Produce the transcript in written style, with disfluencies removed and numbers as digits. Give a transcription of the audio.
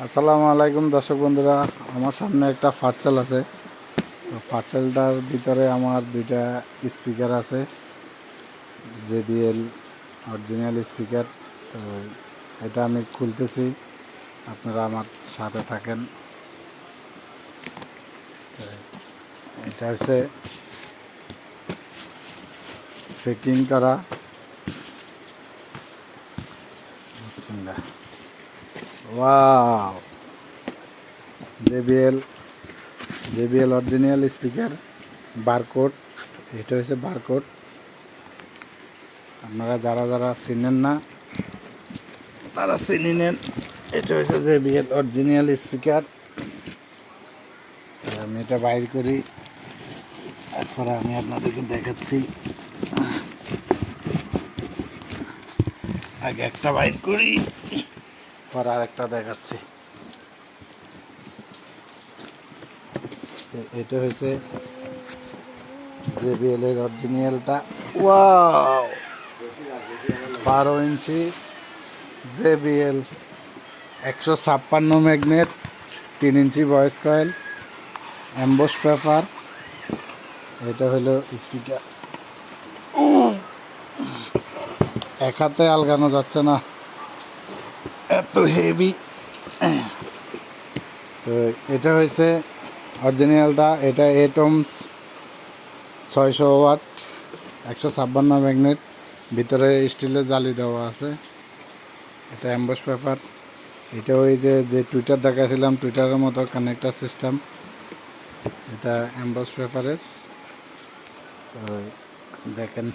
আসসালামু আলাইকুম দর্শক বন্ধুরা, আমার সামনে একটা পার্সেল আছে। তো পার্সেলটার ভিতরে আমার দুইটা স্পিকার আছে, JBL অরিজিনাল স্পিকার। তো এটা আমি খুলতেছি, আপনারা আমার সাথে থাকেন। তো এটা হচ্ছে প্যাকিং করা। বিসমিল্লাহ। Wow, JBL original speaker, barcode. এটা হচ্ছে বারকোড। আপনারা যারা যারা চিনেন না তারা চিনি নেন। এটা হচ্ছে JBL অরিজিনাল স্পিকার। আমি এটা বাইর করি, তারপরে আমি আপনাদেরকে দেখাচ্ছি। আগে একটা বাইর করি, পরে আর একটা দেখাচ্ছি। এটা হচ্ছে JBL এর অরিজিনালটা। ওয়াও, 12 ইঞ্চি JBL, 156 magnet, 3 inch voice coil, emboss paper. এটা হলো স্পিকার। এক হাতে আলগানো যাচ্ছে না, এত হেভি। তো এটা হয়েছে অরিজিনালটা। এটা 8 ohms, 600 ওয়াট, 156 ম্যাগনেট, ভিতরে স্টিলের জালি দেওয়া আছে। এটা এমবস পেপার। এটা ওই যে টুইটার দেখাছিলাম, টুইটারের মতো কানেক্টার সিস্টেম। এটা এমবস পেপারের। তো দেখেন।